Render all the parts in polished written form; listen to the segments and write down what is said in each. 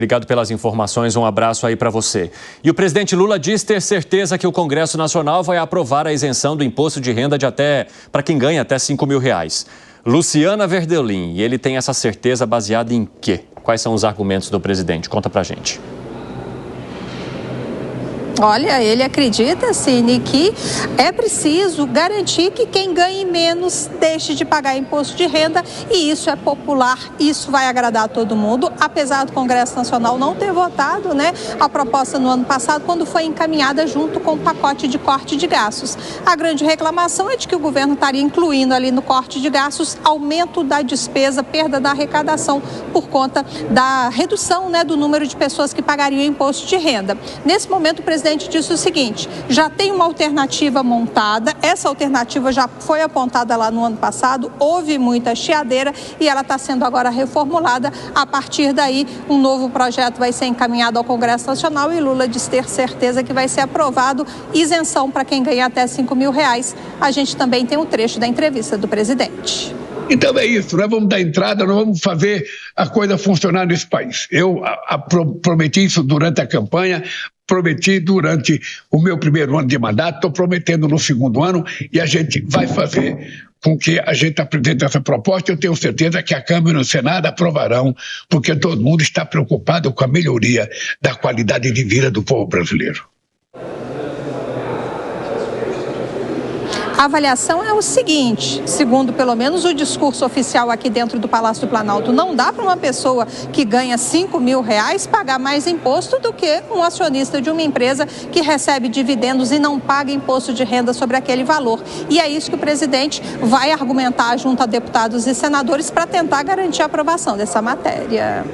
Obrigado pelas informações, um abraço aí para você. E o presidente Lula diz ter certeza que o Congresso Nacional vai aprovar a isenção do imposto de renda para quem ganha até R$5.000. Luciana Verdelin, e ele tem essa certeza baseada em quê? Quais são os argumentos do presidente? Conta pra gente. Olha, ele acredita, Cine, que é preciso garantir que quem ganhe menos deixe de pagar imposto de renda, e isso é popular, isso vai agradar a todo mundo, apesar do Congresso Nacional não ter votado, a proposta no ano passado, quando foi encaminhada junto com o pacote de corte de gastos. A grande reclamação é de que o governo estaria incluindo ali no corte de gastos aumento da despesa, perda da arrecadação por conta da redução, do número de pessoas que pagariam imposto de renda. Nesse momento, o presidente disse o seguinte: já tem uma alternativa montada, essa alternativa já foi apontada lá no ano passado, houve muita chiadeira e ela está sendo agora reformulada. A partir daí, um novo projeto vai ser encaminhado ao Congresso Nacional e Lula diz ter certeza que vai ser aprovado isenção para quem ganha até R$5.000. A gente também tem um trecho da entrevista do presidente. Então é isso, nós vamos dar entrada, nós vamos fazer a coisa funcionar nesse país. Eu prometi isso durante a campanha, prometi durante o meu primeiro ano de mandato, estou prometendo no segundo ano, e a gente vai fazer com que a gente apresente essa proposta. Eu tenho certeza que a Câmara e o Senado aprovarão, porque todo mundo está preocupado com a melhoria da qualidade de vida do povo brasileiro. A avaliação é o seguinte, segundo pelo menos o discurso oficial aqui dentro do Palácio do Planalto, não dá para uma pessoa que ganha R$5.000 pagar mais imposto do que um acionista de uma empresa que recebe dividendos e não paga imposto de renda sobre aquele valor. E é isso que o presidente vai argumentar junto a deputados e senadores para tentar garantir a aprovação dessa matéria.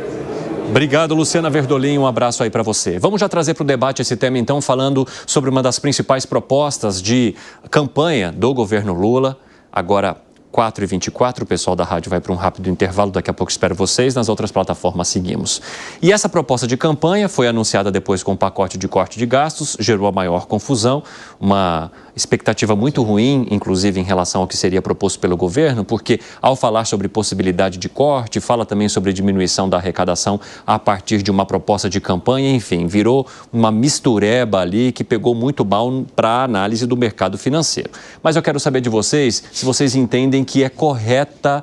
Obrigado, Luciana Verdelin, um abraço aí para você. Vamos já trazer para o debate esse tema, então, falando sobre uma das principais propostas de campanha do governo Lula. Agora, 4h24, o pessoal da rádio vai para um rápido intervalo, daqui a pouco espero vocês, nas outras plataformas seguimos. E essa proposta de campanha foi anunciada depois com o pacote de corte de gastos, gerou a maior confusão, uma expectativa muito ruim, inclusive em relação ao que seria proposto pelo governo, porque ao falar sobre possibilidade de corte, fala também sobre diminuição da arrecadação a partir de uma proposta de campanha, enfim, virou uma mistureba ali que pegou muito mal para a análise do mercado financeiro. Mas eu quero saber de vocês, se vocês entendem que é correto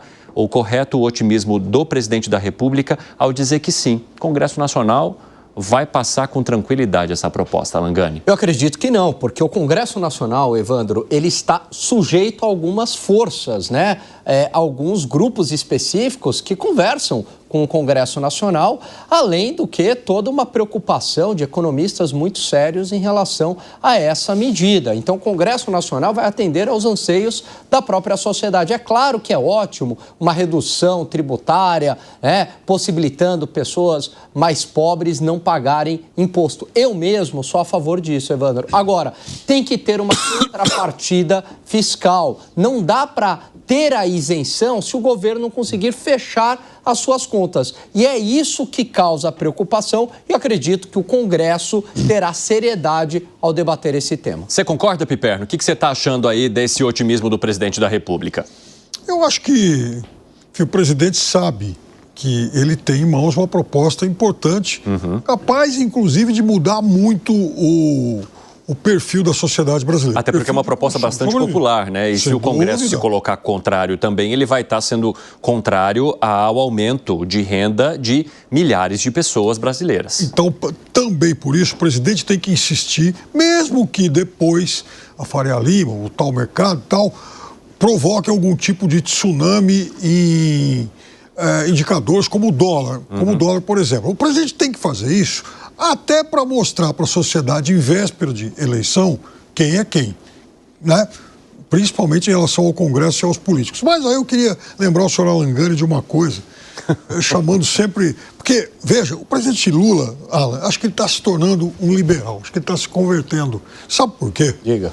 o otimismo do presidente da República ao dizer que sim, Congresso Nacional vai passar com tranquilidade essa proposta, Langani? Eu acredito que não, porque o Congresso Nacional, Evandro, ele está sujeito a algumas forças, alguns grupos específicos que conversam com o Congresso Nacional, além do que toda uma preocupação de economistas muito sérios em relação a essa medida. Então, o Congresso Nacional vai atender aos anseios da própria sociedade. É claro que é ótimo uma redução tributária, possibilitando pessoas mais pobres não pagarem imposto. Eu mesmo sou a favor disso, Evandro. Agora, tem que ter uma contrapartida fiscal. Não dá para ter a isenção se o governo não conseguir fechar as suas contas. E é isso que causa preocupação e acredito que o Congresso terá seriedade ao debater esse tema. Você concorda, Piperno? O que você está achando aí desse otimismo do presidente da República? Eu acho que o presidente sabe que ele tem em mãos uma proposta importante, capaz, inclusive, de mudar muito o perfil da sociedade brasileira. Até porque é uma proposta bastante popular, E se o Congresso se colocar contrário também, ele vai estar sendo contrário ao aumento de renda de milhares de pessoas brasileiras. Então, também por isso, o presidente tem que insistir, mesmo que depois a Faria Lima, o tal mercado provoque algum tipo de tsunami em indicadores como o dólar, por exemplo. O presidente tem que fazer isso até para mostrar para a sociedade, em véspera de eleição, quem é quem, Principalmente em relação ao Congresso e aos políticos. Mas aí eu queria lembrar o senhor Langani de uma coisa, chamando sempre... Porque, veja, o presidente Lula, Alan, acho que ele está se tornando um liberal, acho que ele está se convertendo. Sabe por quê? Diga.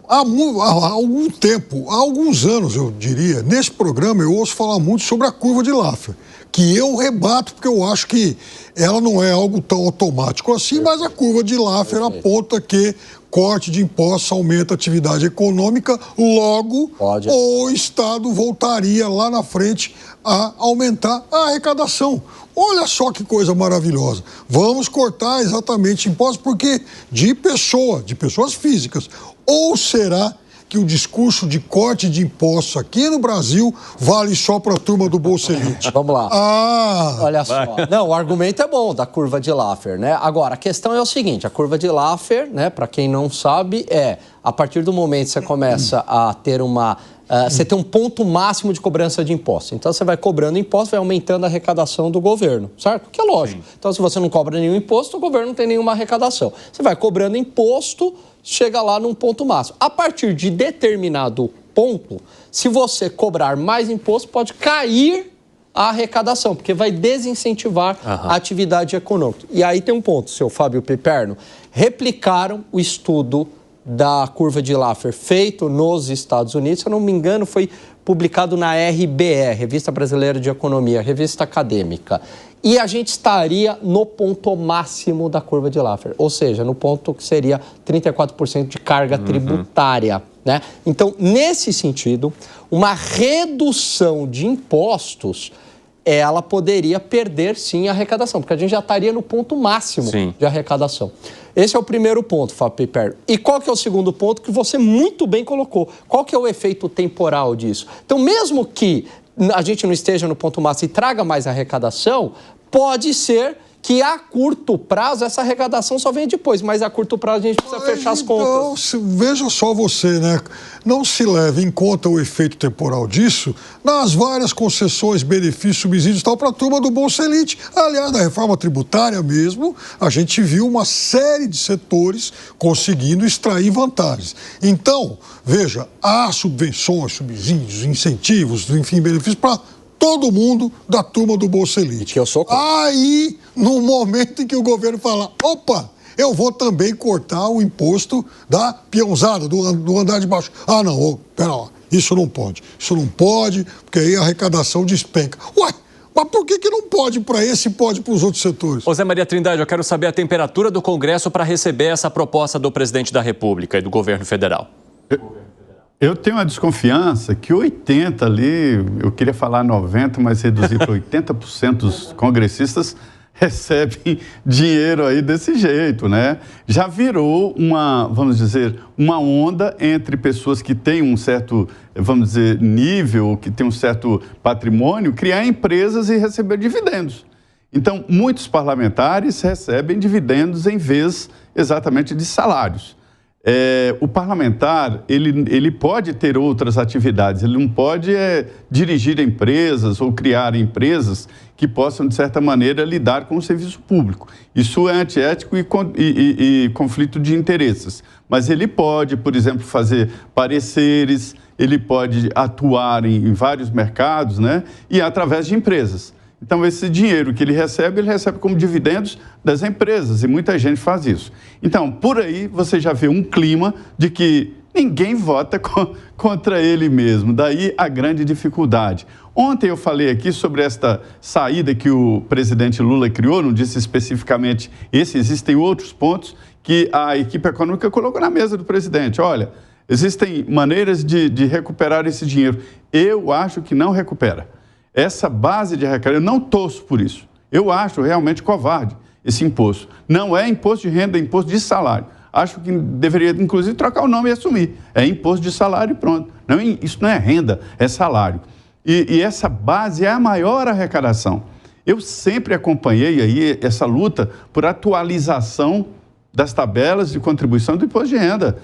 Há algum tempo, há alguns anos, eu diria, nesse programa eu ouço falar muito sobre a curva de Laffer, que eu rebato porque eu acho que ela não é algo tão automático assim, mas a curva de Laffer aponta que corte de impostos aumenta a atividade econômica, logo o Estado voltaria lá na frente a aumentar a arrecadação. Olha só que coisa maravilhosa. Vamos cortar exatamente impostos, porque de pessoas físicas. Ou será que o discurso de corte de impostos aqui no Brasil vale só para a turma do Bolsa Elite? Vamos lá. Olha só. Não, o argumento é bom da curva de Laffer, né? Agora, a questão é o seguinte, a curva de Laffer, né, para quem não sabe, a partir do momento que você começa a ter você tem um ponto máximo de cobrança de impostos. Então, você vai cobrando imposto, vai aumentando a arrecadação do governo, certo? Que é lógico. Sim. Então, se você não cobra nenhum imposto, o governo não tem nenhuma arrecadação. Você vai cobrando imposto, chega lá num ponto máximo. A partir de determinado ponto, se você cobrar mais imposto, pode cair a arrecadação, porque vai desincentivar a atividade econômica. E aí tem um ponto, seu Fábio Piperno. Replicaram o estudo da curva de Laffer feito nos Estados Unidos, se eu não me engano, foi publicado na RBE, Revista Brasileira de Economia, revista acadêmica. E a gente estaria no ponto máximo da curva de Laffer, ou seja, no ponto que seria 34% de carga tributária, né? Então, nesse sentido, uma redução de impostos, ela poderia perder, sim, a arrecadação, porque a gente já estaria no ponto máximo de arrecadação. Esse é o primeiro ponto, Fábio Piperno. E qual que é o segundo ponto que você muito bem colocou? Qual que é o efeito temporal disso? Então, mesmo que a gente não esteja no ponto máximo e traga mais arrecadação, pode ser que a curto prazo essa arrecadação só vem depois, mas a curto prazo a gente precisa fechar as contas. Veja só você, né? Não se leve em conta o efeito temporal disso nas várias concessões, benefícios, subsídios e tal para a turma do Bolsa Elite. Aliás, na reforma tributária mesmo, a gente viu uma série de setores conseguindo extrair vantagens. Então, veja, há subvenções, subsídios, incentivos, enfim, benefícios para todo mundo da turma do Bolsa Elite. Que eu sou contra. Aí, no momento em que o governo fala, opa, eu vou também cortar o imposto da peãozada, do andar de baixo. Ah, não, pera lá, isso não pode, porque aí a arrecadação despenca. Ué, mas por que não pode para esse e pode para os outros setores? Ô Zé Maria Trindade, eu quero saber a temperatura do Congresso para receber essa proposta do presidente da República e do governo federal. Eu tenho uma desconfiança que 80 ali, eu queria falar 90, mas reduzir para 80% dos congressistas recebem dinheiro aí desse jeito, né? Já virou vamos dizer, uma onda entre pessoas que têm um certo, vamos dizer, nível, que têm um certo patrimônio, criar empresas e receber dividendos. Então, muitos parlamentares recebem dividendos em vez exatamente de salários. O parlamentar, ele pode ter outras atividades, ele não pode dirigir empresas ou criar empresas que possam, de certa maneira, lidar com o serviço público. Isso é antiético e conflito de interesses. Mas ele pode, por exemplo, fazer pareceres, ele pode atuar em vários mercados, né? E através de empresas. Então, esse dinheiro que ele recebe como dividendos das empresas, e muita gente faz isso. Então, por aí, você já vê um clima de que ninguém vota contra ele mesmo. Daí a grande dificuldade. Ontem eu falei aqui sobre esta saída que o presidente Lula criou, não disse especificamente esse, existem outros pontos que a equipe econômica colocou na mesa do presidente. Olha, existem maneiras de recuperar esse dinheiro. Eu acho que não recupera. Essa base de arrecadação, eu não torço por isso. Eu acho realmente covarde esse imposto. Não é imposto de renda, é imposto de salário. Acho que deveria, inclusive, trocar o nome e assumir. É imposto de salário e pronto. Não, isso não é renda, é salário. E essa base é a maior arrecadação. Eu sempre acompanhei aí essa luta por atualização das tabelas de contribuição do imposto de renda.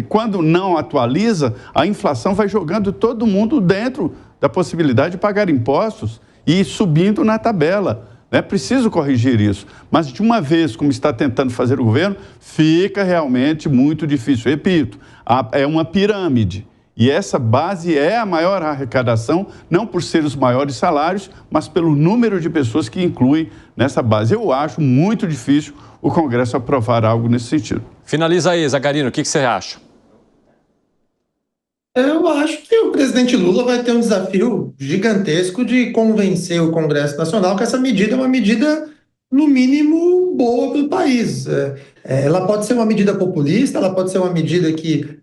Quando não atualiza, a inflação vai jogando todo mundo dentro da possibilidade de pagar impostos e subindo na tabela. É preciso corrigir isso. Mas, de uma vez, como está tentando fazer o governo, fica realmente muito difícil. Repito, é uma pirâmide. E essa base é a maior arrecadação, não por ser os maiores salários, mas pelo número de pessoas que incluem nessa base. Eu acho muito difícil o Congresso aprovar algo nesse sentido. Finaliza aí, Zagarino, o que você acha? Eu acho que o presidente Lula vai ter um desafio gigantesco de convencer o Congresso Nacional que essa medida é uma medida, no mínimo, boa para o país. Ela pode ser uma medida populista, ela pode ser uma medida que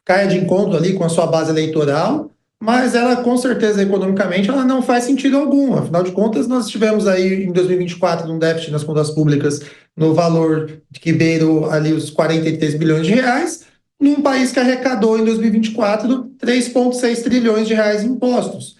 caia de encontro ali com a sua base eleitoral, mas ela, com certeza, economicamente, ela não faz sentido algum. Afinal de contas, nós tivemos aí, em 2024, um déficit nas contas públicas no valor que beirou ali os 43 bilhões de reais, num país que arrecadou, em 2024, 3,6 trilhões de reais em impostos.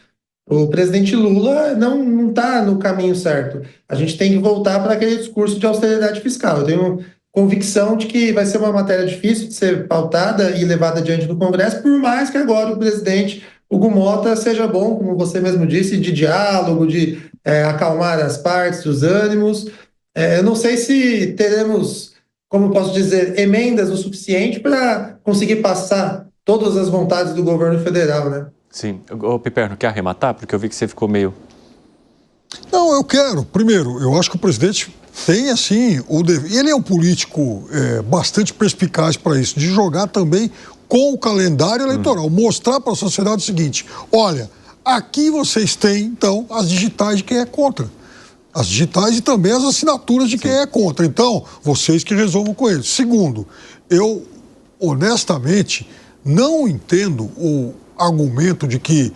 O presidente Lula não está no caminho certo. A gente tem que voltar para aquele discurso de austeridade fiscal. Eu tenho convicção de que vai ser uma matéria difícil de ser pautada e levada adiante no Congresso, por mais que agora o presidente Hugo Mota seja bom, como você mesmo disse, de diálogo, de acalmar as partes, os ânimos. Eu não sei se teremos, como posso dizer, emendas o suficiente para conseguir passar todas as vontades do governo federal, né? Sim. Ô, Piperno, quer arrematar? Porque eu vi que você ficou meio... Não, eu quero. Primeiro, eu acho que o presidente tem, assim, o dever. Ele é um político bastante perspicaz para isso, de jogar também com o calendário eleitoral. Mostrar para a sociedade o seguinte: olha, aqui vocês têm, então, as digitais de quem é contra. As digitais e também as assinaturas de quem é contra. Então, vocês que resolvam com eles. Segundo, eu, honestamente, não entendo o argumento de que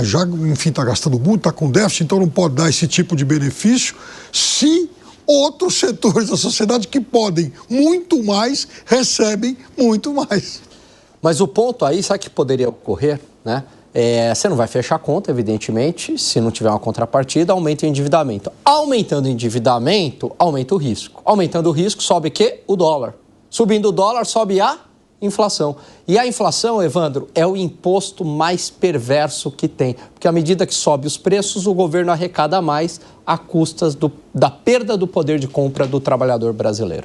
já, enfim, está gastando muito, está com déficit, então não pode dar esse tipo de benefício, se outros setores da sociedade que podem muito mais, recebem muito mais. Mas o ponto aí, sabe que poderia ocorrer, né? Você não vai fechar a conta, evidentemente, se não tiver uma contrapartida, aumenta o endividamento. Aumentando o endividamento, aumenta o risco. Aumentando o risco, sobe o quê? O dólar. Subindo o dólar, sobe a inflação. E a inflação, Evandro, é o imposto mais perverso que tem. Porque à medida que sobe os preços, o governo arrecada mais a custas da perda do poder de compra do trabalhador brasileiro.